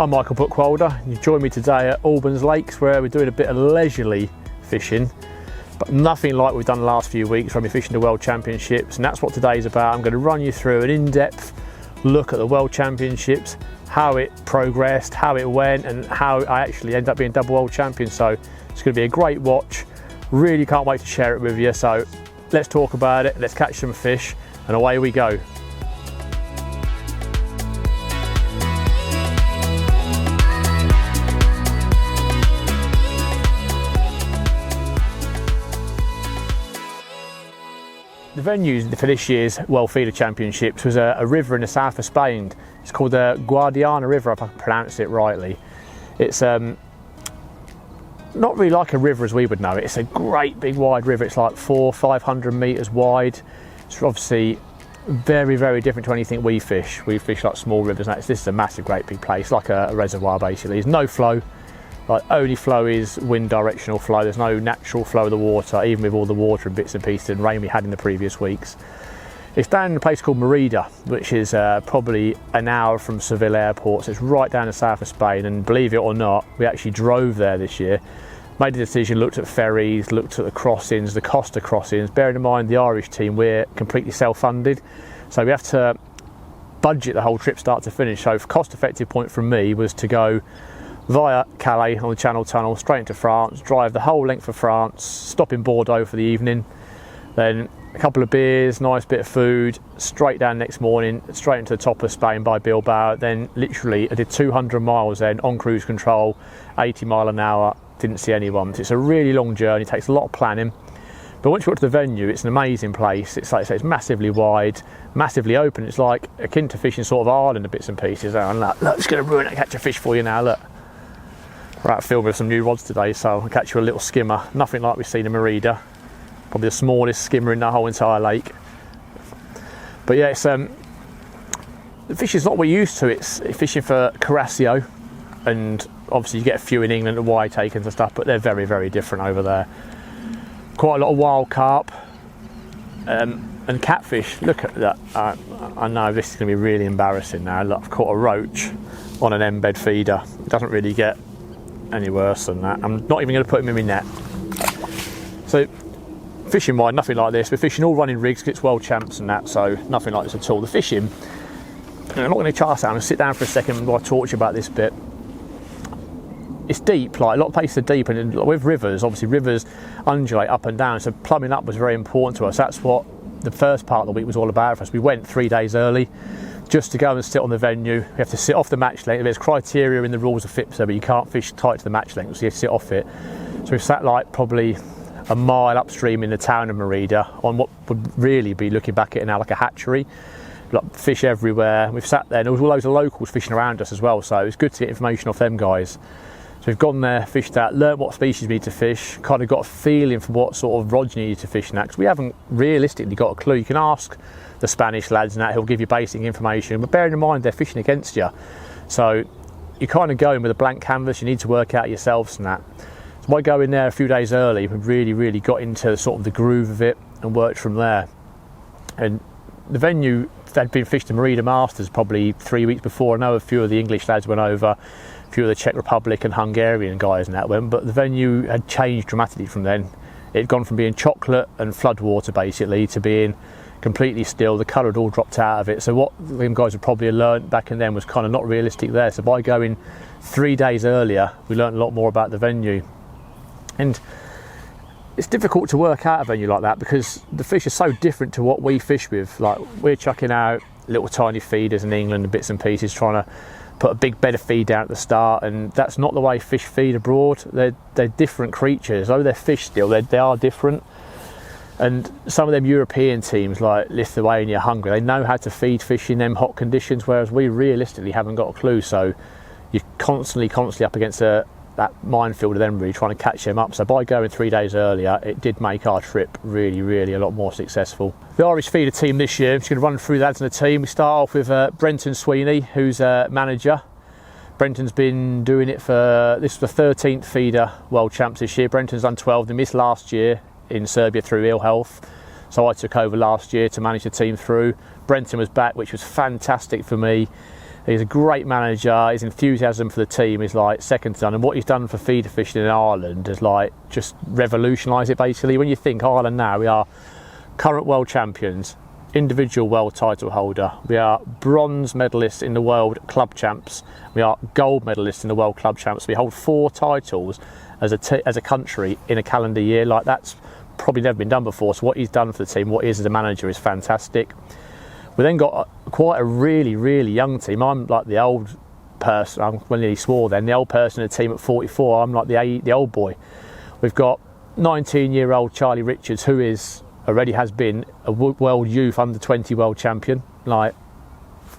I'm Michael Buchwalder. You've joined me today at Albans Lakes where we're doing a bit of leisurely fishing, but nothing like we've done the last few weeks when we're fishing the World Championships, and that's what today's about. I'm going to run you through an in-depth look at the World Championships, how it progressed, how it went, and how I actually ended up being double world champion. So it's going to be a great watch. Really can't wait to share it with you. So let's talk about it, let's catch some fish, and away we go. The venue for this year's World Feeder Championships was a river in the south of Spain. It's called the Guadiana River, if I can pronounce it rightly. It's not really like a river as we would know it. It's a great big wide river. It's like 400-500 metres wide. It's obviously very, very different to anything we fish. We fish like small rivers. This is a massive, great big place, like a reservoir basically. There's no flow. Like, only flow is wind directional flow. There's no natural flow of the water, even with all the water and bits and pieces and rain we had in the previous weeks. It's down in a place called Merida, which is probably an hour from Seville airport. So it's right down the south of Spain, and believe it or not, we actually drove there this year. Made a decision, looked at ferries, looked at the crossings, the cost of crossings. Bearing in mind the Irish team, we're completely self-funded, so we have to budget the whole trip start to finish. So cost-effective point from me was to go via Calais on the Channel Tunnel straight into France, drive the whole length of France, stop in Bordeaux for the evening, then a couple of beers, nice bit of food, straight down next morning, straight into the top of Spain by Bilbao. Then literally I did 200 miles then on cruise control, 80 mile an hour, didn't see anyone. So it's a really long journey, takes a lot of planning. But once you got to the venue, it's an amazing place. It's like I say, it's massively wide, massively open. It's like akin to fishing sort of Ireland, the bits and pieces. And look, just going to ruin it, catch a fish for you now, look. We're out filming with some new rods today, so I'll catch you a little skimmer. Nothing like we've seen in Merida. Probably the smallest skimmer in the whole entire lake. But yeah, it's the fish is not what we're used to. It's fishing for Carasio, and obviously you get a few in England, the wide takens and stuff, but they're very, very different over there. Quite a lot of wild carp and catfish. Look at that. I know this is going to be really embarrassing now. Look, I've caught a roach on an embed feeder. It doesn't really get any worse than that. I'm not even going to put him in my net. So fishing wide, nothing like this. We're fishing all running rigs because it's world champs and that, so nothing like this at all. The fishing, I'm not going to chart out. I'm going to sit down for a second while I talk to you about this bit. It's deep, like a lot of places are deep, and with rivers, obviously rivers undulate up and down, so plumbing up was very important to us. That's what the first part of the week was all about for us. We went 3 days early just to go and sit on the venue. We have to sit off the match length. There's criteria in the rules of FIPSA, but you can't fish tight to the match length, so you have to sit off it. So we've sat like probably a mile upstream in the town of Merida on what would really be, looking back at it now, like a hatchery. Like fish everywhere. We've sat there, and there was all loads of locals fishing around us as well, so it was good to get information off them guys. So we've gone there, fished out, learnt what species we need to fish, kind of got a feeling for what sort of rods you need to fish now, because we haven't realistically got a clue. You can ask the Spanish lads and that, he'll give you basic information, but bearing in mind they're fishing against you. So you kind of go in with a blank canvas, you need to work out yourselves and that. So by going there a few days early, we really got into sort of the groove of it and worked from there. And the venue had been fished the Merida Masters probably 3 weeks before. I know a few of the English lads went over, a few of the Czech Republic and Hungarian guys and that went, but the venue had changed dramatically from then. It had gone from being chocolate and floodwater basically to being completely still. The colour had all dropped out of it. So what them guys would probably have learnt back in then was kind of not realistic there. So by going 3 days earlier, we learnt a lot more about the venue. And it's difficult to work out a venue like that because the fish are so different to what we fish with. Like, we're chucking out little tiny feeders in England and bits and pieces, trying to put a big bed of feed down at the start, and that's not the way fish feed abroad. They're different creatures. Though they're fish still, they are different. And some of them European teams like Lithuania, Hungary, they know how to feed fish in them hot conditions, whereas we realistically haven't got a clue. So you're constantly up against that minefield of them really trying to catch them up. So by going 3 days earlier, it did make our trip really a lot more successful. The Irish feeder team this year, I'm just going to run through the lads in the team. We start off with Brenton Sweeney, who's a manager. Brenton's been doing it for, this was the 13th feeder World Champs this year. Brenton's done 12, they missed last year in Serbia through ill health. So I took over last year to manage the team through. Brenton was back, which was fantastic for me. He's a great manager. His enthusiasm for the team is like second to none, and what he's done for feeder fishing in Ireland has like just revolutionised it basically. When you think Ireland now, we are current world champions, individual world title holder, we are bronze medalists in the world club champs, we are gold medalists in the world club champs. We hold 4 titles as a country in a calendar year. Like, that's probably never been done before. So what he's done for the team, what he is as a manager, is fantastic. We then got quite a really, really young team. I'm like the old person. I'm nearly swore then. The old person in the team at 44. I'm like the old boy. We've got 19-year-old Charlie Richards, who already has been a world youth under 20 world champion. Like,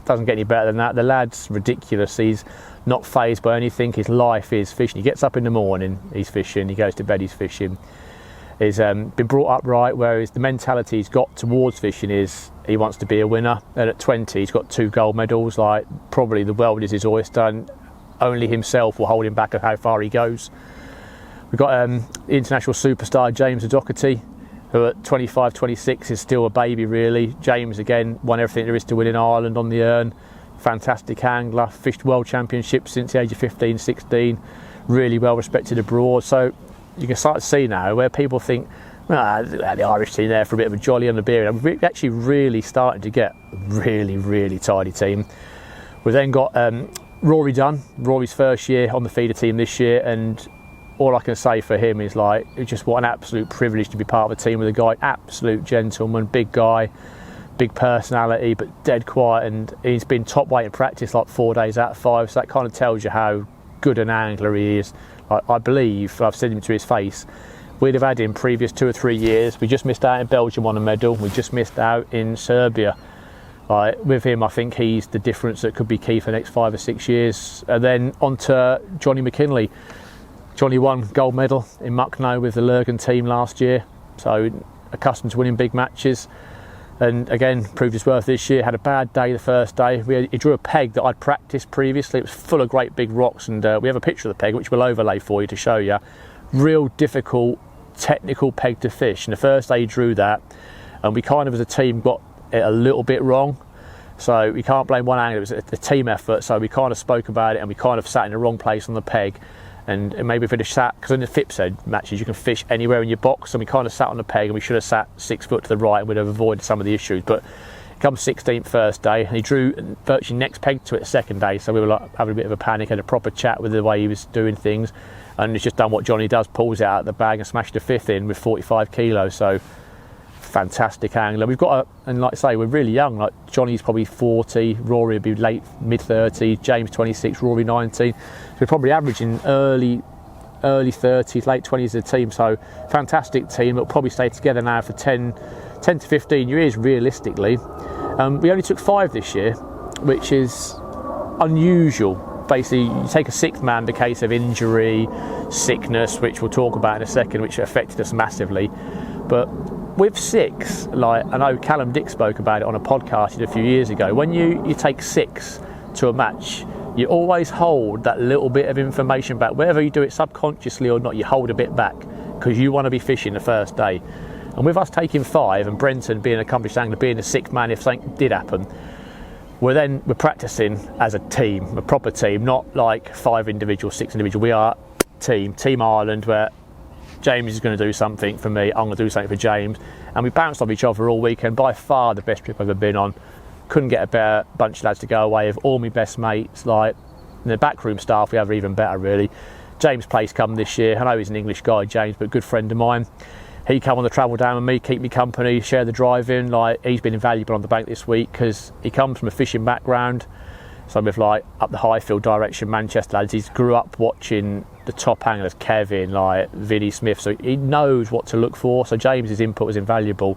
doesn't get any better than that. The lad's ridiculous. He's not fazed by anything. His life is fishing. He gets up in the morning, he's fishing. He goes to bed, he's fishing. He's been brought up right, whereas the mentality he's got towards fishing is he wants to be a winner. And at 20, he's got 2 gold medals. Like, probably the world is his oyster, and only himself will hold him back of how far he goes. We've got international superstar James O'Doherty, who at 25, 26 is still a baby really. James, again, won everything there is to win in Ireland on the Erne. Fantastic angler, fished world championships since the age of 15, 16. Really well respected abroad. So you can start to see now where people think, the Irish team there for a bit of a jolly on the beer. And we're actually really starting to get a really, really tidy team. We've then got Rory Dunn, Rory's first year on the feeder team this year, and all I can say for him is like, it's just what an absolute privilege to be part of a team with a guy, absolute gentleman, big guy, big personality, but dead quiet, and he's been top weight in practice like 4 days out of 5, so that kind of tells you how good an angler he is. I believe, I've said him to his face, we'd have had him previous 2 or 3 years. We just missed out in Belgium on a medal, we just missed out in Serbia. With him, I think he's the difference that could be key for the next 5 or 6 years. And then on to Johnny McKinley. Johnny won gold medal in Mucknow with the Lurgan team last year, so accustomed to winning big matches, and again proved his worth this year. Had a bad day the first day. He drew a peg that I'd practiced previously. It was full of great big rocks, and we have a picture of the peg which we'll overlay for you to show you. Real difficult technical peg to fish, and the first day he drew that, and we kind of as a team got it a little bit wrong. So we can't blame one angler, it was a team effort. So we kind of spoke about it, and we kind of sat in the wrong place on the peg. And maybe if we'd have sat, because in the FIPSED matches you can fish anywhere in your box, and we kind of sat on the peg, and we should have sat 6 foot to the right, and we'd have avoided some of the issues. But he comes 16th first day, and he drew virtually next peg to it the second day, so we were like having a bit of a panic, had a proper chat with the way he was doing things, and he's just done what Johnny does, pulls it out of the bag and smashed a 5th in with 45 kilos. So fantastic angler. We've got and like I say, we're really young. Like, Johnny's probably 40, Rory would be late mid 30s, James 26, Rory 19. So we're probably averaging early 30s, late 20s as a team. So fantastic team. It'll probably stay together now for 10 to 15 years realistically. We only took 5 this year, which is unusual. Basically, you take a 6th man in the case of injury, sickness, which we'll talk about in a second, which affected us massively. But with 6, like I know Callum Dick spoke about it on a podcast he did a few years ago, when you take 6 to a match, you always hold that little bit of information back. Whether you do it subconsciously or not, you hold a bit back because you want to be fishing the first day. And with us taking 5 and Brenton being an accomplished angler, being the 6th man if something did happen, we're practicing as a team, a proper team, not like 5 individuals, 6 individuals. We are Team Ireland, where James is going to do something for me, I'm going to do something for James, and we bounced off each other all weekend. By far the best trip I've ever been on. Couldn't get a better bunch of lads to go away with, all my best mates. Like, the backroom staff we have are even better really. James Place come this year. I know he's an English guy, James, but a good friend of mine. He come on the travel down with me, keep me company, share the driving. Like, he's been invaluable on the bank this week because he comes from a fishing background. So with like up the Highfield direction, Manchester lads, he's grew up watching the top anglers, Kevin, like Vinnie Smith, so he knows what to look for. So James's input was invaluable.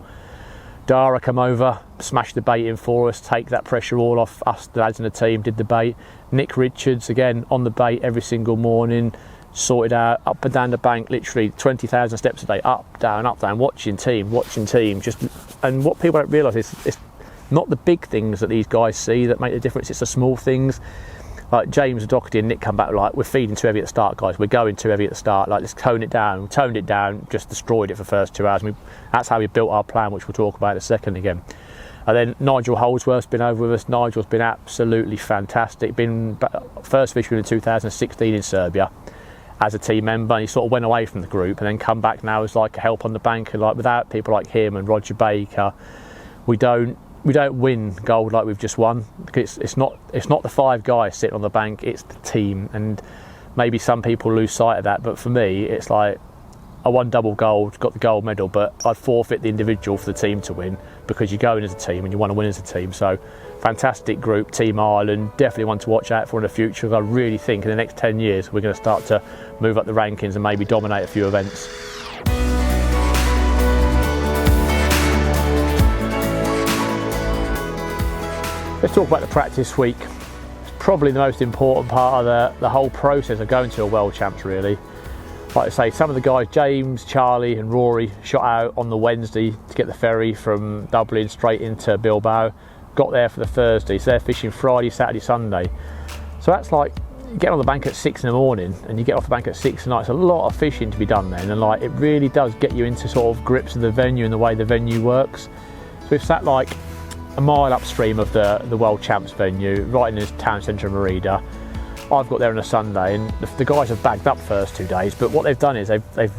Dara come over, smashed the bait in for us, take that pressure all off us, the lads in the team, did the bait. Nick Richards, again, on the bait every single morning, sorted out, up and down the bank, literally 20,000 steps a day, up, down, watching team, just. And what people don't realise is it's not the big things that these guys see that make the difference, it's the small things. Like James and Doherty and Nick come back like, we're feeding too heavy at the start, guys, we're going too heavy at the start, like let's tone it down. We toned it down, just destroyed it for the first 2 hours. That's how we built our plan, which we'll talk about in a second again. And then Nigel Holdsworth's been over with us. Nigel's been absolutely fantastic. Been first fisherman in 2016 in Serbia as a team member, and he sort of went away from the group and then come back now as like a help on the bank. And like without people like him and Roger Baker, we don't win gold like we've just won, because it's not the 5 guys sitting on the bank, it's the team. And maybe some people lose sight of that, but for me it's like I won double gold, got the gold medal, but I'd forfeit the individual for the team to win, because you go in as a team and you want to win as a team. So fantastic group, Team Ireland, definitely one to watch out for in the future. I really think in the next 10 years we're going to start to move up the rankings and maybe dominate a few events. Let's talk about the practice week. It's probably the most important part of the whole process of going to a World Champs, really. Like I say, some of the guys, James, Charlie and Rory, shot out on the Wednesday to get the ferry from Dublin straight into Bilbao. Got there for the Thursday, so they're fishing Friday, Saturday, Sunday. So that's like, you get on the bank at 6 in the morning and you get off the bank at 6 at night. It's a lot of fishing to be done then, and like it really does get you into sort of grips of the venue and the way the venue works. So we've sat like a mile upstream of the World Champs venue, right in this town centre of Merida. I've got there on a Sunday, and the guys have bagged up first 2 days, but what they've done is they've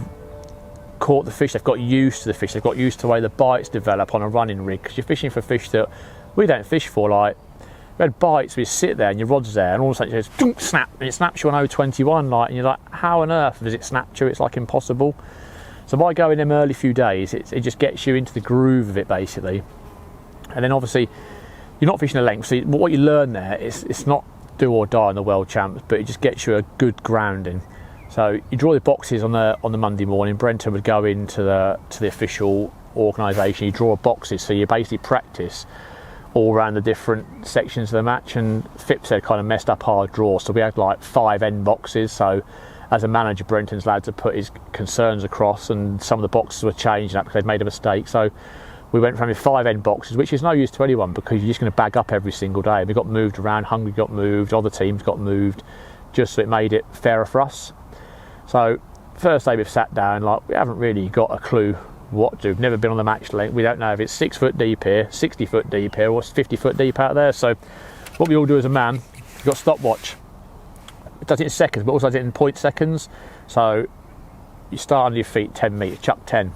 caught the fish, they've got used to the fish, they've got used to the way the bites develop on a running rig, because you're fishing for fish that we don't fish for. Like, we had bites, we sit there and your rod's there and all of a sudden it goes snap, and it snaps you on 021, like, and you're like, how on earth does it snap you? It's like impossible. So by going them early few days, it just gets you into the groove of it basically. And then obviously you're not fishing a length, so what you learn there is it's not do or die on the World Champs, but it just gets you a good grounding. So you draw the boxes on the Monday morning. Brenton would go into the official organisation. You draw boxes, so you basically practice all around the different sections of the match. And Phipps had kind of messed up our draw, so we had like 5 end boxes. So as a manager, Brenton's lads had put his concerns across, and some of the boxes were changing up because they'd made a mistake. So we went from 5 end boxes, which is no use to anyone because you're just going to bag up every single day. We got moved around, Hungary got moved, other teams got moved, just so it made it fairer for us. So first day we've sat down, like we haven't really got a clue what to do. We've never been on the match length. We don't know if it's 6 foot deep here, 60 foot deep here, or 50 foot deep out there. So what we all do as a man, you've got a stopwatch. It does it in seconds, but also does it in 0.0 seconds. So you start on your feet 10 metres, chuck 10,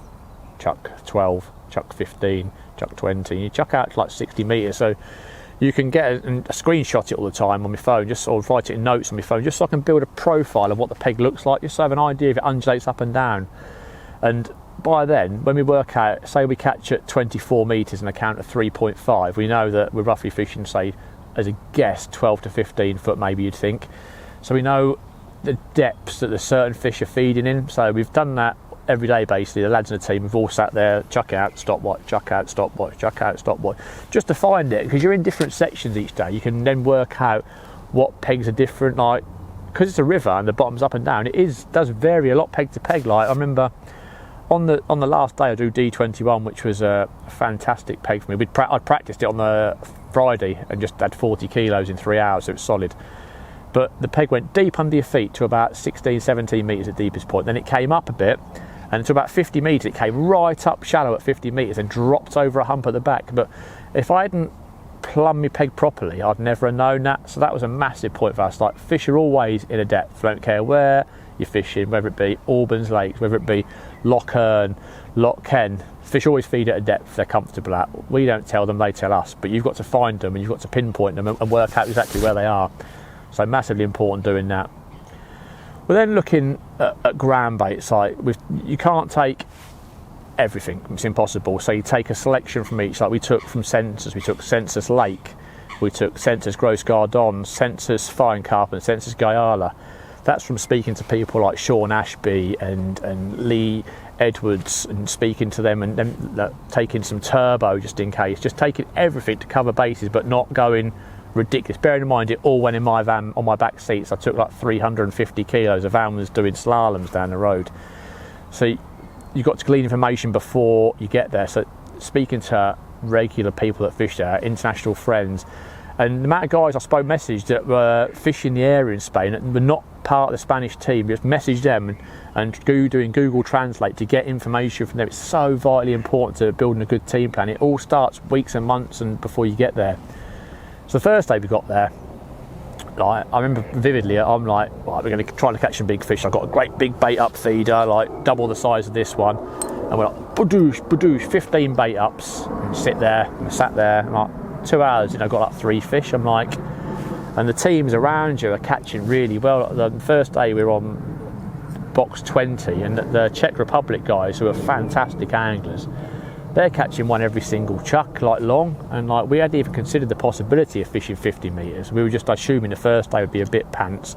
chuck 12, chuck 15, chuck 20, and you chuck out to like 60 metres. So you can get a screenshot it all the time on my phone, just sort of write it in notes on my phone, just so I can build a profile of what the peg looks like, just so I have an idea if it undulates up and down. And by then, when we work out, say we catch at 24 metres and a count of 3.5, we know that we're roughly fishing, say, as a guess, 12 to 15 foot maybe, you'd think. So we know the depths that the certain fish are feeding in. So we've done that every day basically. The lads in the team have all sat there, chuck out, stopwatch, chuck out, stopwatch, chuck out, stopwatch, just to find it, because you're in different sections each day. You can then work out what pegs are different, like, because it's a river and the bottom's up and down, does vary a lot peg to peg. Like, I remember on the last day I drew D21, which was a fantastic peg for me. I'd practiced it on the Friday and just had 40 kilos in 3 hours, so it was solid. But the peg went deep under your feet to about 16, 17 metres at deepest point. Then it came up a bit, and to about 50 metres, it came right up shallow at 50 metres and dropped over a hump at the back. But if I hadn't plumbed my peg properly, I'd never have known that. So that was a massive point for us. Like, fish are always in a depth. I don't care where you're fishing, whether it be Albans Lakes, whether it be Loch Earn, Loch Ken. Fish always feed at a depth they're comfortable at. We don't tell them, they tell us. But you've got to find them and you've got to pinpoint them and work out exactly where they are. So massively important doing that. We're then looking at ground baits. Like, you can't take everything, it's impossible. So you take a selection from each. Like, we took from Census, we took Census Lake, we took Census Gros Gardon, Census Fine Carp and Census Guyala. That's from speaking to people like Sean Ashby and Lee Edwards, and speaking to them, and then taking some turbo just in case, just taking everything to cover bases but not going ridiculous. Bearing in mind it all went in my van on my back seats. I took like 350 kilos. The van was doing slaloms down the road. So you've got to glean information before you get there. So speaking to regular people that fish there, international friends, and the amount of guys I spoke messaged that were fishing the area in Spain and were not part of the Spanish team, just message them and doing Google Translate to get information from them. It's so vitally important to building a good team plan. It all starts weeks and months and before you get there. So the first day we got there, like, I remember vividly, I'm like, right, we're going to try to catch some big fish. I've got a great big bait up feeder, like double the size of this one. And we're like, badoosh, 15 bait ups. And sat there, and like 2 hours, got like 3 fish. I'm like, and the teams around you are catching really well. The first day we were on box 20, and the Czech Republic guys, who are fantastic anglers, they're catching one every single chuck, like long, and like we hadn't even considered the possibility of fishing 50 metres. We were just assuming the first day would be a bit pants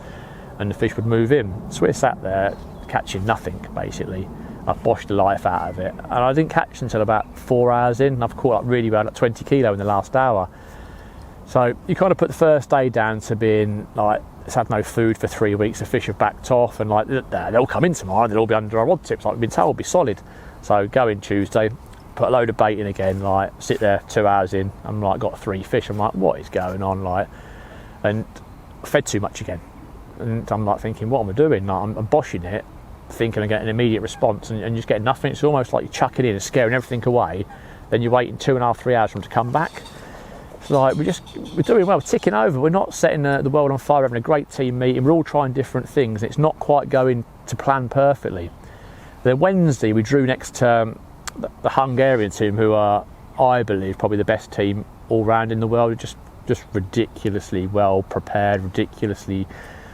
and the fish would move in. So we sat there catching nothing, basically. I boshed the life out of it, and I didn't catch until about 4 hours in, and I've caught up really well, like 20 kilo in the last hour. So you kind of put the first day down to being like, it's had no food for 3 weeks, the fish have backed off, and like they'll come in tomorrow, they'll all be under our rod tips, like we've been told, be solid. So go in Tuesday, put a load of bait in again, like sit there 2 hours in, I'm like got 3 fish. I'm like, what is going on? Like, and fed too much again, and I'm like thinking, what am I doing? Like, I'm boshing it, thinking I'm getting an immediate response, and just getting nothing. It's almost like you're chucking in and scaring everything away, then you're waiting 2.5, 3 hours for them to come back. It's like we're doing well, we're ticking over, we're not setting the world on fire, we're having a great team meeting, we're all trying different things. It's not quite going to plan perfectly. Then Wednesday we drew next to the Hungarian team, who are, I believe, probably the best team all round in the world. Just ridiculously well prepared, ridiculously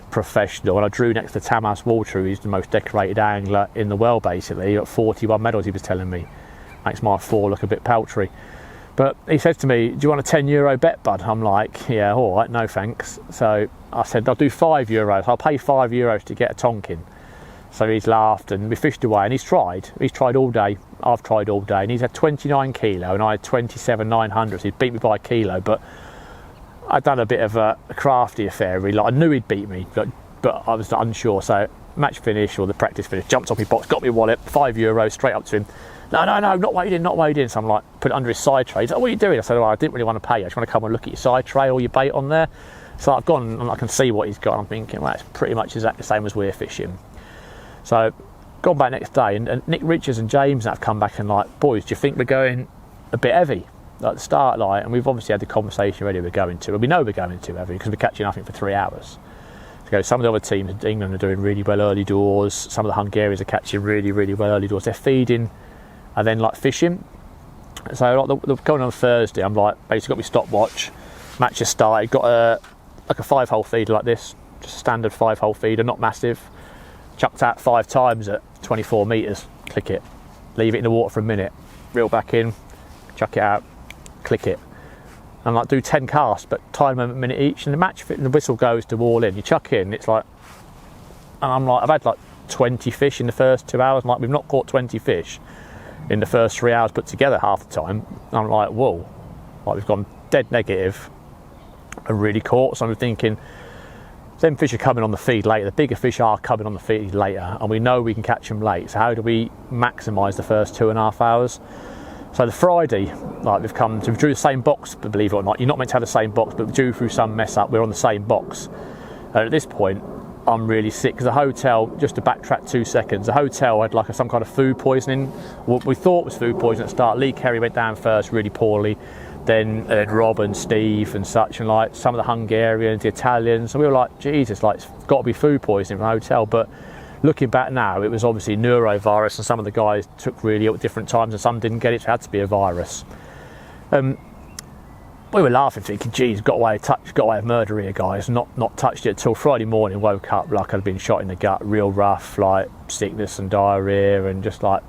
professional. And I drew next to Tamas Walter, who's the most decorated angler in the world, basically. He got 41 medals, he was telling me. Makes my 4 look a bit paltry. But he said to me, do you want a €10 bet, bud? I'm like, yeah, all right, no thanks. So I said, I'll do €5. I'll pay €5 to get a tonkin. So he's laughed, and we fished away, and he's tried all day, I've tried all day, and he's had 29 kilo and I had 27,900, so he beat me by a kilo. But I'd done a bit of a crafty affair, really. Like, I knew he'd beat me, but I was unsure. So match finish, or the practice finish, jumped off my box, got my wallet, €5 straight up to him. No, not weighed in. So I'm like, put it under his side tray. He's like, what are you doing? I said, well, I didn't really want to pay you, I just want to come and look at your side tray, all your bait on there. So I've gone and I can see what he's got, and I'm thinking, well, it's pretty much exactly the same as we're fishing. So gone back next day, and Nick Richards and James have come back and like, boys, do you think we're going a bit heavy at the start? Like, and we've obviously had the conversation already, we're going to, and we know we're going too heavy because we're catching nothing for 3 hours. So some of the other teams in England are doing really well early doors, some of the Hungarians are catching really, really well early doors. They're feeding and then like fishing. So like the going on Thursday, I'm like, basically got my stopwatch, match has started, got a 5-hole feeder like this, just a standard 5-hole feeder, not massive. Chucked out 5 times at 24 metres, click it, leave it in the water for a minute, reel back in, chuck it out, click it, and like do 10 casts, but time them a minute each, and the match fit, and the whistle goes to all in. You chuck in, it's like, and I'm like, I've had like 20 fish in the first 2 hours. I'm like, we've not caught 20 fish in the first 3 hours put together half the time. And I'm like, whoa, like we've gone dead negative and really caught. So I'm thinking, them fish are coming on the feed later, the bigger fish are coming on the feed later, and we know we can catch them late. So how do we maximise the first 2.5 hours? So the Friday, like we drew the same box, but believe it or not, you're not meant to have the same box, but due through some mess up, we're on the same box. And at this point, I'm really sick, because the hotel, just to backtrack 2 seconds, the hotel had like some kind of food poisoning. What we thought was food poisoning at the start. Lee Kerry went down first really poorly, then Rob and Steve and such, and like some of the Hungarians, the Italians, and we were like, Jesus, like it's got to be food poisoning from the hotel. But looking back now, it was obviously neurovirus, and some of the guys took really ill at different times, and some didn't get it, so it had to be a virus. We were laughing, thinking, geez, got away with murder here, guys. Not touched it till Friday morning. Woke up like I'd been shot in the gut, real rough, like sickness and diarrhea, and just not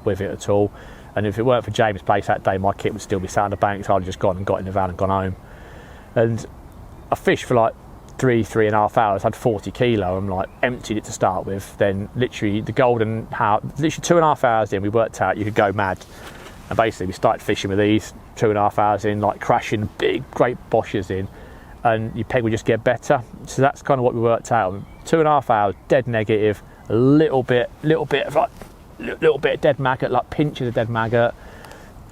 with it at all. And if it weren't for James' place that day, my kit would still be sat on the bank, so I'd just gone and got in the van and gone home. And I fished for like 3.5 hours, had 40 kilo, and like emptied it to start with. Then literally the golden hour, literally 2.5 hours in, we worked out you could go mad. And basically we started fishing with these 2.5 hours in, like crashing big, great boshes in, and your peg would just get better. So that's kind of what we worked out. 2.5 hours, dead negative, a little bit of dead maggot, like pinches of dead maggot,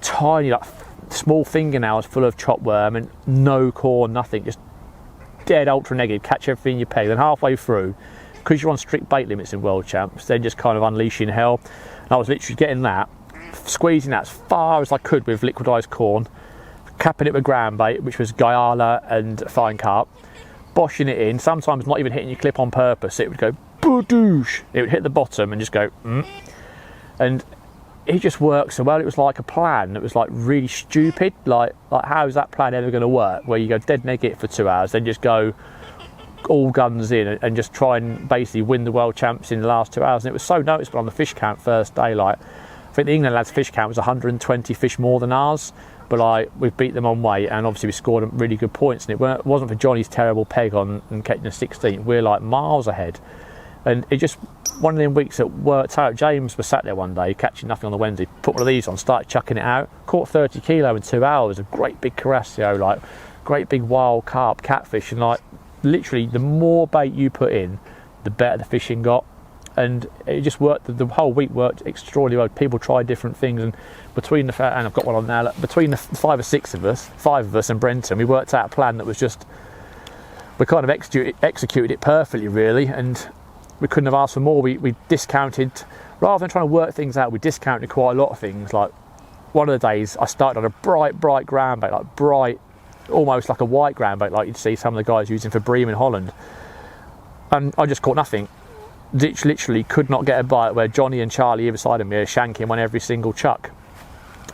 tiny like small fingernails full of chop worm, and no core, nothing, just dead ultra negative, catch everything you peg. Then halfway through, because you're on strict bait limits in World Champs, then just kind of unleashing hell. And I was literally getting that, squeezing that as far as I could with liquidised corn, capping it with ground bait, which was Guyala and fine carp, boshing it in, sometimes not even hitting your clip on purpose. It would go boodoosh, it would hit the bottom and just go and it just worked so well. It was like a plan that was like really stupid, like how is that plan ever going to work, where you go dead negative for 2 hours, then just go all guns in and just try and basically win the World Champs in the last 2 hours. And it was so noticeable on the fish count first day. Like, I think the England lads' fish count was 120 fish more than ours, but like we beat them on weight, and obviously we scored really good points. And it wasn't for Johnny's terrible peg on and catching a 16. We're like miles ahead, and it just one of them weeks that worked out. James was sat there one day catching nothing on the Wednesday, put one of these on, started chucking it out, caught 30 kilo in 2 hours, a great big Carasio, like great big wild carp, catfish, and like literally the more bait you put in, the better the fishing got. And it just worked. The whole week worked extraordinarily well. People tried different things, and between and I've got one on now, between the 5 of us and Brenton, we worked out a plan that was just, we kind of executed it perfectly really, and we couldn't have asked for more. We discounted, rather than trying to work things out, we discounted quite a lot of things. Like one of the days I started on a bright ground bait, like bright, almost like a white ground bait, like you'd see some of the guys using for bream in Holland, and I just caught nothing. Literally could not get a bite, where Johnny and Charlie either side of me are shanking on every single chuck.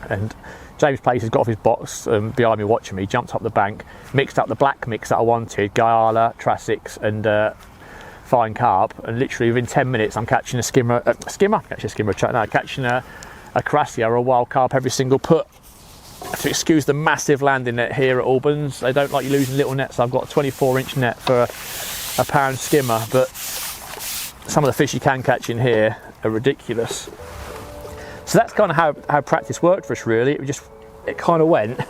And James Place has got off his box behind me watching me, jumped up the bank, mixed up the black mix that I wanted, Guyala, Trassics and fine carp, and literally within 10 minutes I'm catching catching a Carasio or a wild carp every single put. To excuse the massive landing net here at Albans, they don't like you losing little nets. I've got a 24-inch net for a pound skimmer, but some of the fish you can catch in here are ridiculous. So that's kind of how practice worked for us really. It kind of went.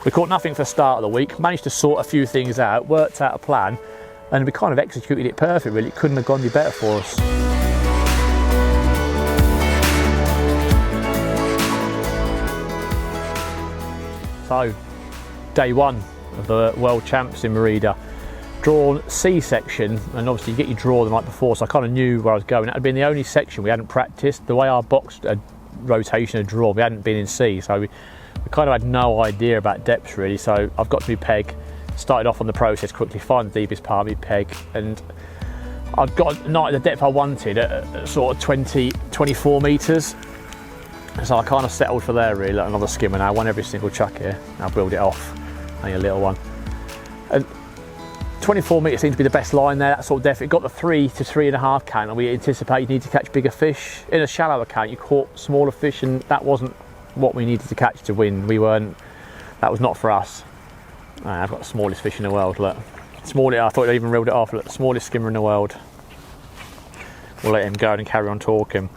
We caught nothing for the start of the week, managed to sort a few things out, worked out a plan, and we kind of executed it perfectly really. It couldn't have gone any better for us. So, day one of the World Champs in Merida. Drawn C section, and obviously you get your draw the night before, so I kind of knew where I was going. That had been the only section we hadn't practiced. The way our box rotation had drawn, we hadn't been in C, so we kind of had no idea about depths really. So I've got to my peg, started off on the process quickly, find the deepest part of my peg, and I'd got not the depth I wanted at sort of 24 metres. So I kind of settled for there really. Another skimmer now, one every single chuck here. I'll build it off, only a little one. And 24 metres seemed to be the best line there, that sort of depth. It got the 3 to 3.5 count, and we anticipate you need to catch bigger fish. In a shallower count, you caught smaller fish, and that wasn't what we needed to catch to win. That was not for us. I've got the smallest fish in the world, look. I thought I even reeled it off, look, the smallest skimmer in the world. We'll let him go and carry on talking.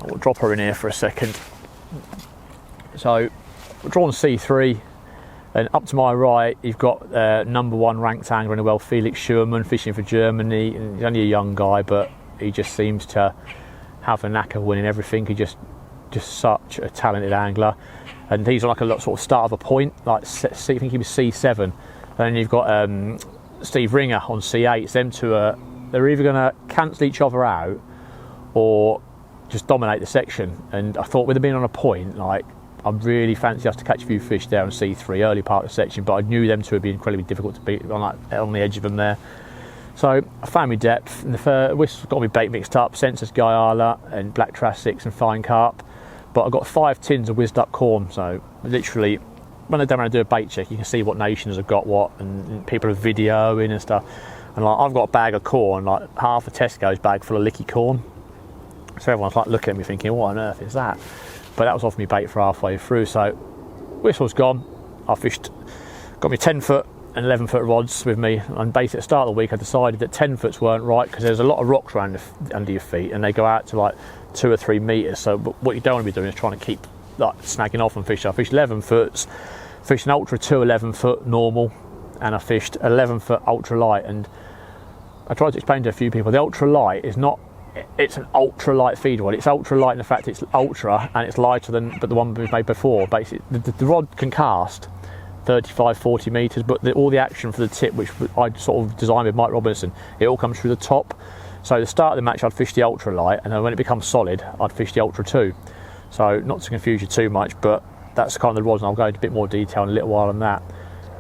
We'll drop her in here for a second. So, we're drawn C3. And up to my right, you've got #1 ranked angler in the world, Felix Schurman, fishing for Germany. And he's only a young guy, but he just seems to have a knack of winning everything. He's just such a talented angler. And he's on like a sort of start of a point, like I think he was C7. And then you've got Steve Ringer on C8. Them two they're either going to cancel each other out or just dominate the section. And I thought with them being on a point, like, I really fancy us to catch a few fish there on C3, early part of the section, but I knew them two would be incredibly difficult to beat on the edge of them there. So I found my depth, and the whistle's got my bait mixed up, Sensors Guyala and black Trassics and fine carp, but I've got 5 tins of whizzed up corn, so literally when I do a bait check you can see what nations have got what, and people are videoing and stuff, and like I've got a bag of corn, like half a Tesco's bag full of licky corn, so everyone's like looking at me thinking, what on earth is that? But that was off me bait for halfway through, so whistle's gone. I fished, got me 10-foot and 11-foot rods with me, and basically at the start of the week I decided that 10-foots weren't right because there's a lot of rocks around under your feet and they go out to like 2 or 3 metres, so what you don't want to be doing is trying to keep like snagging off and fish. I fished 11-foots, fished an ultra 2 11-foot normal, and I fished 11-foot ultra light, and I tried to explain to a few people the ultra light is not, it's an ultra light feed rod. It's ultra light in the fact it's ultra and it's lighter than the one we've made before. Basically, the rod can cast, 35, 40 metres, but all the action for the tip, which I sort of designed with Mike Robinson, it all comes through the top. So at the start of the match I'd fish the ultra light, and then when it becomes solid I'd fish the ultra 2. So not to confuse you too much, but that's kind of the rods, and I'll go into a bit more detail in a little while on that.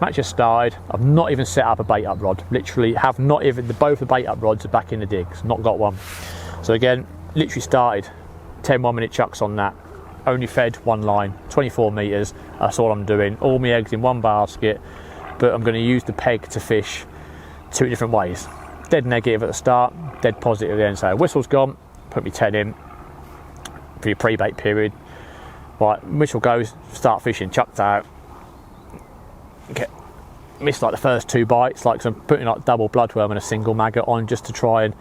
Match has started. I've not even set up a bait up rod. Literally have not even, both the bait up rods are back in the digs, not got one. So again, literally started 10 1 minute chucks on that, only fed one line, 24 metres, that's all I'm doing. All my eggs in one basket, but I'm going to use the peg to fish 2 different ways. Dead negative at the start, dead positive at the end. So whistle's gone, put me 10 in for your pre-bait period. Right, whistle goes, start fishing, chucked out. Okay, missed like the first 2 bites, like, so I'm putting like double bloodworm and a single maggot on just to try and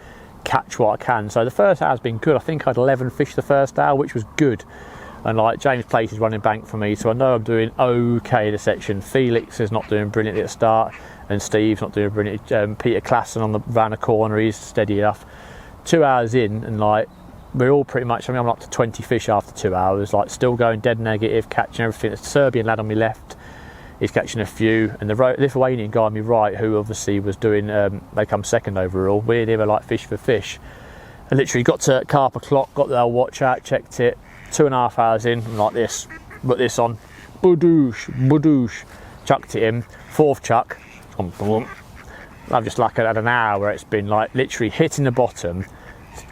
catch what I can. So the first hour's been good. I think I had 11 fish the first hour, which was good. And like James Place is running bank for me, so I know I'm doing okay in the section. Felix is not doing brilliantly at the start, and Steve's not doing brilliant. Peter Klassen round the corner, he's steady enough. 2 hours in, and like we're all pretty much, I mean, I'm up to 20 fish after 2 hours, like still going dead negative, catching everything. The Serbian lad on my left, he's catching a few, and the Lithuanian guy on my right, who obviously was doing, they come second overall, we never like fish for fish. I literally got to carp o'clock, got the old watch out, checked it, 2.5 hours in, and like this, put this on, budoosh, chucked it in, 4th chuck, I've just like had an hour where it's been like literally hitting the bottom,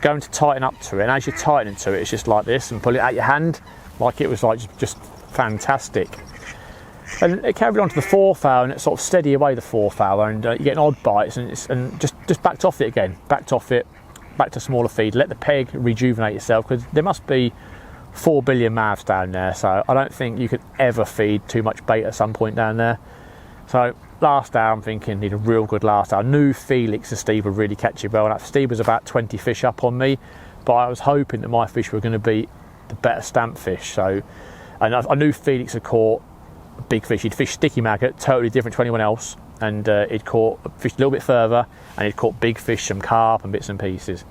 going to tighten up to it, and as you're tightening to it, it's just like this, and pull it out your hand, like it was like just fantastic. And it carried on to the 4th hour, and it sort of steady away the 4th hour, and you're getting odd bites, and just backed off it again, back to smaller feed, let the peg rejuvenate itself, because there must be 4 billion mouths down there, so I don't think you could ever feed too much bait at some point down there. So last hour I'm thinking need a real good last hour. I knew Felix and Steve would really catch it well, and Steve was about 20 fish up on me, but I was hoping that my fish were going to be the better stamp fish. So, and I knew Felix had caught big fish. He'd fished sticky maggot, totally different to anyone else, and he'd caught fish a little bit further, and he'd caught big fish, some carp and bits and pieces.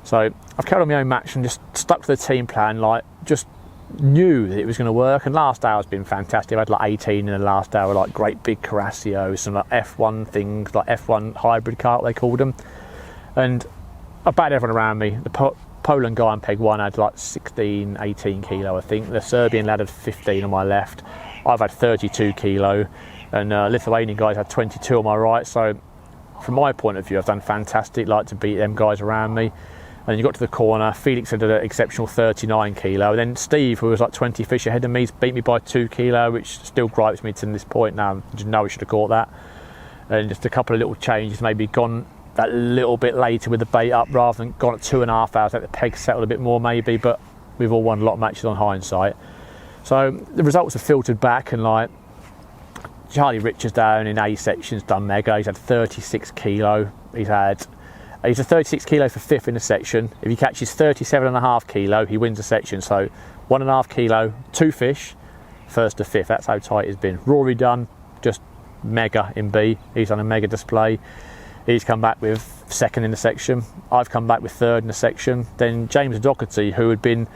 So I've carried on my own match and just stuck to the team plan, like just knew that it was going to work. And last hour's been fantastic. I had like 18 in the last hour, like great big Carrassios, some like F1 things, like F1 hybrid carp they called them. And I batted everyone around me. The Poland guy on peg 1 had like 16, 18 kilo, I think. The Serbian lad had 15 on my left. I've had 32 kilo, and Lithuanian guys had 22 on my right. So from my point of view, I've done fantastic, like to beat them guys around me. And you got to the corner, Felix had an exceptional 39 kilo, and then Steve, who was like 20 fish ahead of me, beat me by 2 kilo, which still gripes me to this point now. I just know I should have caught that. And just a couple of little changes, maybe gone that little bit later with the bait up rather than gone at 2.5 hours, let the peg settle a bit more maybe, but we've all won a lot of matches on hindsight. So the results are filtered back, and like Charlie Richards down in A section's done mega. He's had 36 kilo. He's a 36 kilo for 5th in the section. If he catches 37.5 kilo, he wins the section. So 1.5 kilo, 2 fish, 1st to 5th. That's how tight it's been. Rory Dunn, just mega in B. He's on a mega display. He's come back with 2nd in the section. I've come back with 3rd in the section. Then James Doherty, who had been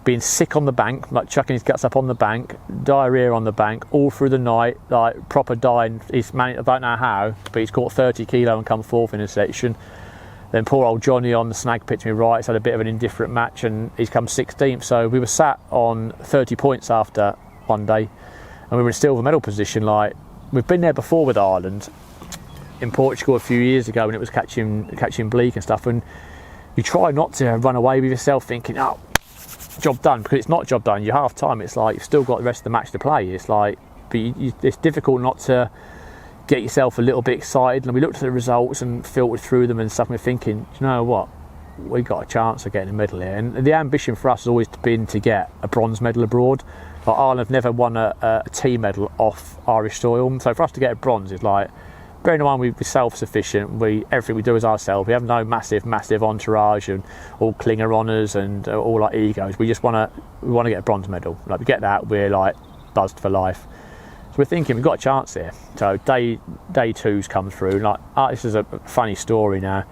being sick on the bank, like chucking his guts up on the bank, diarrhea on the bank all through the night, like proper dying. He's managed, I don't know how, but he's caught 30 kilo and come 4th in his section. Then poor old Johnny on the snag pit to me right, he's had a bit of an indifferent match and he's come 16th. So we were sat on 30 points after one day, and we were in silver medal position. Like, we've been there before with Ireland, in Portugal a few years ago when it was catching bleak and stuff, and you try not to run away with yourself thinking, oh, job done, because it's not job done. You're half time, it's like you've still got the rest of the match to play. It's like, but it's difficult not to get yourself a little bit excited. And we looked at the results and filtered through them and stuff, and we're thinking, you know what, we got a chance of getting a medal here. And the ambition for us has always been to get a bronze medal abroad. Like, Ireland have never won a team medal off Irish soil, so for us to get a bronze is like, bearing in mind we're self-sufficient, everything we do is ourselves. We have no massive entourage and all clinger honours and all like egos. We just want to get a bronze medal. Like, we get that, we're like buzzed for life. So we're thinking we've got a chance here. So day 2's come through. Like, this is a funny story now.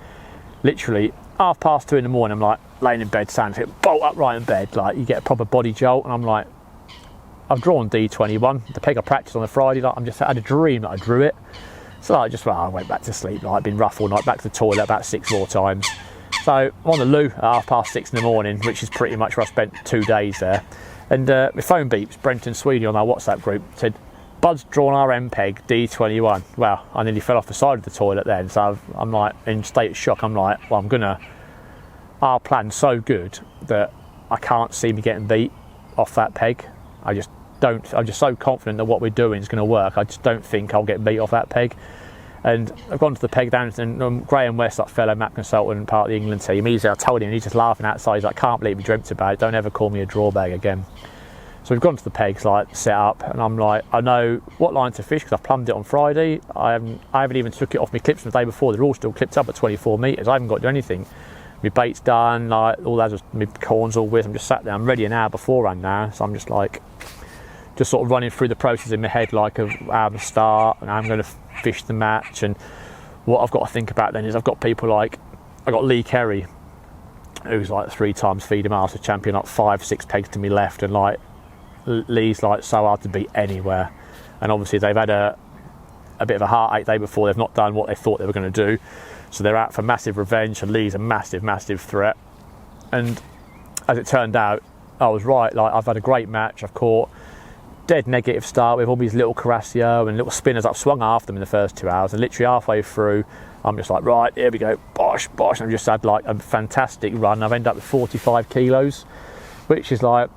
Literally 2:30 in the morning, I'm like laying in bed, saying, bolt upright in bed. Like, you get a proper body jolt, and I'm like, I've drawn D21, the peg I practiced on the Friday. Like, I had a dream that I drew it. So I went back to sleep. Like, I'd been rough all night, back to the toilet about 6 more times. So I'm on the loo at 6:30 in the morning, which is pretty much where I spent 2 days there. And my phone beeps. Brenton Sweeney on our WhatsApp group said, "Bud's drawn our M-peg D21. Well, I nearly fell off the side of the toilet then. So I'm like in state of shock. I'm like, well, our plan's so good that I can't see me getting beat off that peg. I'm just so confident that what we're doing is going to work. I just don't think I'll get beat off that peg. And I've gone to the peg down, and Graham West, that fellow map consultant, part of the England team, I told him, he's just laughing outside. He's like, "Can't believe you dreamt about it. Don't ever call me a draw bag again." So we've gone to the pegs, like, set up, and I'm like, I know what line to fish because I've plumbed it on Friday. I haven't even took it off my clips from the day before. They're all still clipped up at 24 metres. I haven't got to do anything. My bait's done, like, all that, my corn's all with. I'm just sat there. I'm ready an hour beforehand now, so I'm just like, just sort of running through the process in my head, like, of how I'm going to start and how I'm going to fish the match. And what I've got to think about then is I've got people like, I've got Lee Kerry, who's like 3 times FIDE Masters champion, like 5-6 pegs to me left, and like, Lee's like so hard to beat anywhere. And obviously they've had a bit of a heartache day before. They've not done what they thought they were going to do, so they're out for massive revenge, and Lee's a massive threat. And as it turned out, I was right. Like, I've had a great match. I've caught dead negative start with all these little Carasio and little spinners. I've swung after them in the first 2 hours, and literally halfway through I'm just like, right, here we go, bosh, and I've just had like a fantastic run. I've ended up with 45 kilos, which is like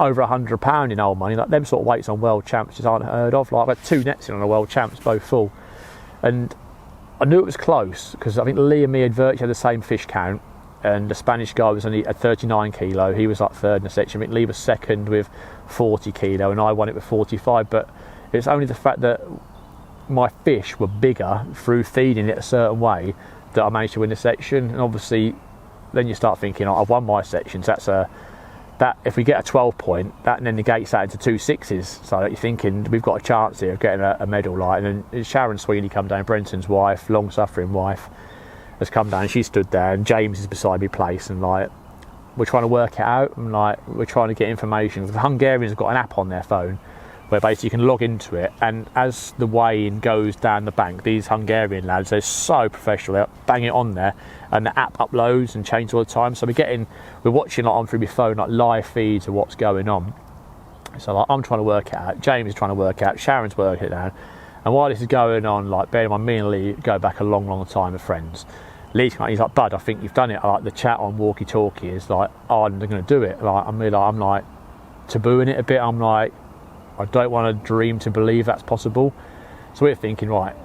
over £100 in old money. Like, them sort of weights on world champs just aren't heard of. Like, I've had 2 nets in on a world champs, both full, and I knew it was close because I think Lee and me had virtually had the same fish count, and the Spanish guy was only at 39 kilo. He was like third in the section. I think Lee was second with 40 kilo, and I won it with 45. But it's only the fact that my fish were bigger through feeding it a certain way that I managed to win the section. And obviously, then you start thinking, I've won my sections. That if we get a 12 point, that then negates that into 2 6s. So you're thinking we've got a chance here of getting a medal. Like, and then Sharon Sweeney come down, Brenton's wife, long-suffering wife, has come down. She stood there, and James is beside me place, and like, we're trying to work it out, and like, we're trying to get information. The Hungarians have got an app on their phone where basically you can log into it, and as the weighing goes down the bank, these Hungarian lads, they're so professional, they bang it on there, and the app uploads and changes all the time. So we're watching like on through my phone, like live feeds of what's going on. So like, I'm trying to work it out, James is trying to work it out, Sharon's working it out, and while this is going on, like, bearing in mind, me and Lee go back a long time of friends. He's like, "Bud, I think you've done it." Like, the chat on walkie talkie is like, "Oh, they're going to do it." Like, I'm like tabooing it a bit. I'm like, I don't want to dream to believe that's possible. So we're thinking, right,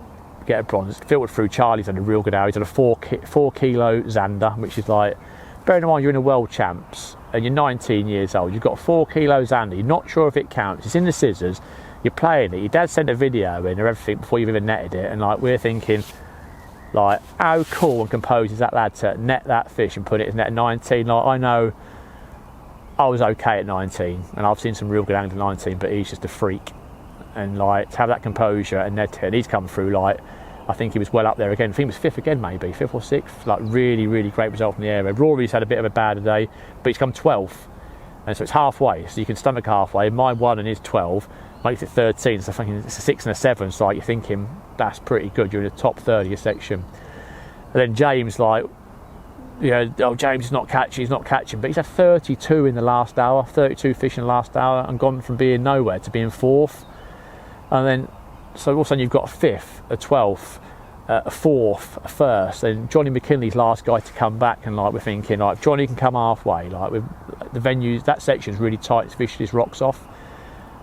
get a bronze. Filtered through, Charlie's had a real good hour. He's had a 4 kilo Zander, which is like, bearing in mind you're in a world champs and you're 19 years old, you've got a 4 kilo Zander, you're not sure if it counts, it's in the scissors, you're playing it, your dad sent a video in or everything before you've even netted it, and like, we're thinking, like, how cool and composed is that lad to net that fish and put it in net at 19? Like, I know I was okay at 19, and I've seen some real good angles at 19, but he's just a freak. And like, to have that composure and net it, he's come through, like, I think he was well up there again. I think he was 5th again, maybe 5th or 6th. Like, really great result from the area. Rory's had a bit of a bad day, but he's come 12th, and so it's halfway. So you can stomach halfway. My 1 and his 12 makes it 13. So I think it's a 6 and a 7. So like, you're thinking that's pretty good. You're in the top third of your section. And then James, like, James is not catching, but he's had 32 in the last hour, 32 fish in the last hour, and gone from being nowhere to being 4th. And then, so all of a sudden you've got a 5th, a 12th, a 4th, a 1st, and Johnny McKinley's last guy to come back. And like, we're thinking, like, if Johnny can come halfway, like, with the venues, that section's really tight, it's fished his rocks off,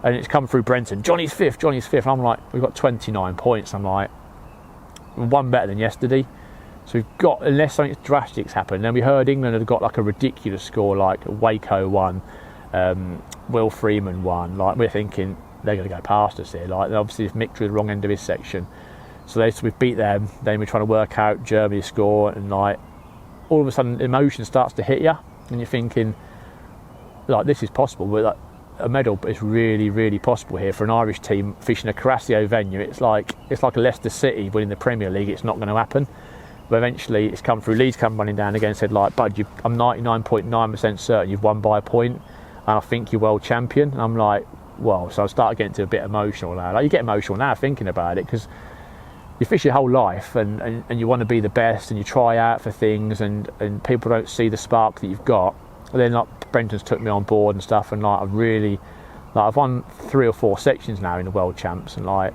and it's come through Brenton. Johnny's 5th. And I'm like, we've got 29 points. I'm like, one better than yesterday. So we've got, unless something drastic's happened. Then we heard England had got like a ridiculous score, like Waco won, Will Freeman won. Like, we're thinking they're going to go past us here. Like, obviously Mick drew the wrong end of his section, so we've beat them. Then we're trying to work out Germany's score, and like, all of a sudden emotion starts to hit you, and you're thinking, like, this is possible. But like, a medal is really possible here for an Irish team fishing a Carasio venue. It's like a Leicester City winning the Premier League. It's not going to happen. But eventually it's come through. Lee's come running down again and said, like, "Bud, I'm 99.9% certain you've won by a point, and I think you're world champion." And I'm like, well. So I started getting to a bit emotional now. Like, you get emotional now thinking about it, because you fish your whole life and you want to be the best, and you try out for things, and people don't see the spark that you've got. And then like Brenton's took me on board and stuff, and like I've won 3 or 4 sections now in the World Champs, and like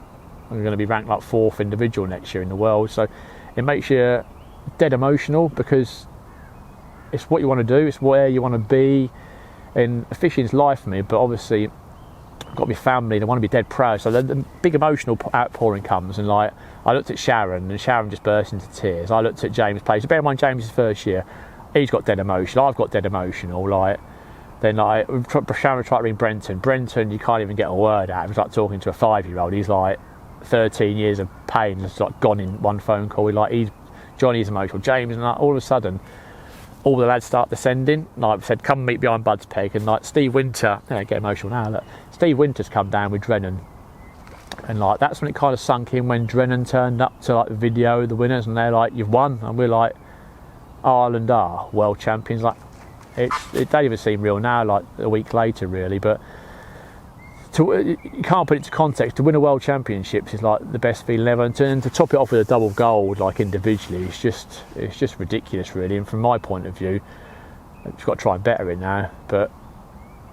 I'm going to be ranked like 4th individual next year in the world. So it makes you dead emotional, because it's what you want to do, it's where you want to be, and fishing's life for me. But obviously I've got my family, they want to be dead proud, so the big emotional outpouring comes. And like I looked at Sharon, and Sharon just burst into tears. I looked at James play, so bear in mind James' first year, he's got dead emotional, I've got dead emotional. Like then like Sharon tried to ring Brenton, you can't even get a word out. It was like talking to a 5-year-old. He's like 13 years of pain just like gone in one phone call. Johnny's emotional, James, and like all of a sudden all the lads start descending. Like I said, come meet behind Bud's Peg, and like Steve Winter, get emotional now, look. Steve Winter's come down with Drennan, and like that's when it kind of sunk in, when Drennan turned up to like the video of the winners, and they're like, you've won, and we're like, Ireland are world champions. Like it don't even seem real now, like a week later really. But you can't put it into context. To win a world championships is like the best feeling ever, and to top it off with a double gold like individually, it's just ridiculous really. And from my point of view, I've just got to try and better it now. But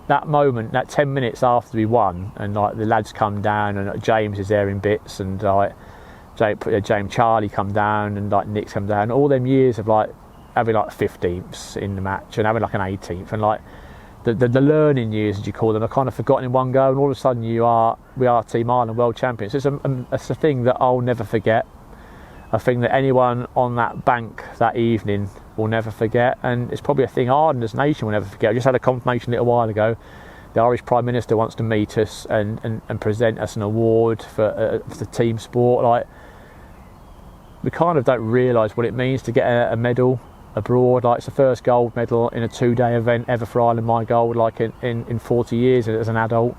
that moment, that 10 minutes after we won, and like the lads come down, and James is there in bits, and like James Charlie come down, and like Nick's come down, all them years of like having like 15ths in the match and having like an 18th, and like the learning years, as you call them, are kind of forgotten in one go, and all of a sudden we are Team Ireland world champions. It's a thing that I'll never forget, a thing that anyone on that bank that evening will never forget, and it's probably a thing Ireland as a nation will never forget. I just had a confirmation a little while ago. The Irish Prime Minister wants to meet us and present us an award for the team sport. Like, we kind of don't realise what it means to get a medal abroad. Like, it's the first gold medal in a 2-day event ever for Ireland, my gold, like in 40 years as an adult.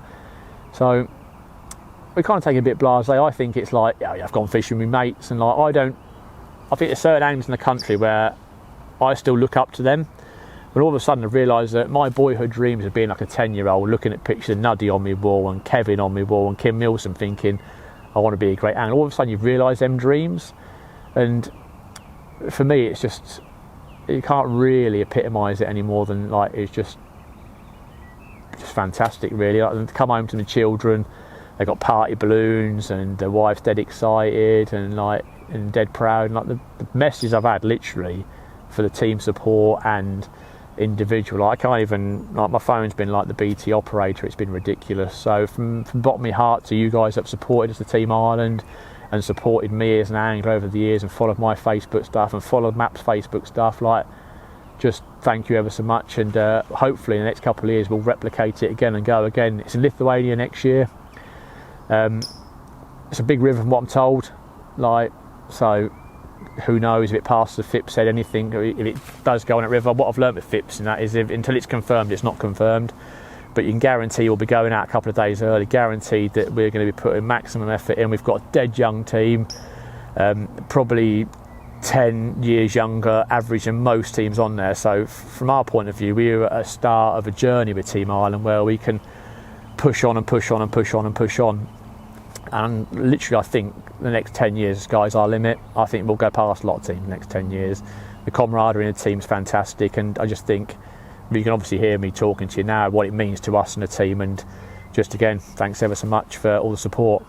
So we kind of take it a bit blasé. I think it's like, yeah, I've gone fishing with my mates, and like I think there's certain aims in the country where I still look up to them, but all of a sudden I realised that my boyhood dreams of being like a 10-year-old looking at pictures of Nuddy on my wall and Kevin on my wall and Kim Milson, thinking I want to be a great angler. All of a sudden you realise them dreams, and for me it's just, you can't really epitomise it any more than like it's just fantastic really. Like, to come home to the children, they got party balloons, and their wife's dead excited and dead proud, and like the messages I've had literally for the team support and individual, like, I can't even, like, my phone's been like the BT operator, it's been ridiculous. So from the bottom of my heart to you guys that have supported us, the Team Ireland, and supported me as an angler over the years, and followed my Facebook stuff and followed Map's Facebook stuff, like, just thank you ever so much. And hopefully in the next couple of years we'll replicate it again and go again. It's in Lithuania next year. It's a big river from what I'm told, like, so who knows if it passes the FIPS head, anything, if it does go on that river. What I've learned with FIPS and that is, until it's confirmed, it's not confirmed, but you can guarantee we'll be going out a couple of days early, guaranteed that we're going to be putting maximum effort in. We've got a dead young team, probably 10 years younger average than most teams on there. So from our point of view, we're at a start of a journey with Team Ireland where we can push on and push on and push on and push on. And literally, I think the next 10 years, sky's our limit. I think we'll go past a lot of teams in the next 10 years. The camaraderie in the team's fantastic, and I just think you can obviously hear me talking to you now what it means to us and the team. And just again, thanks ever so much for all the support.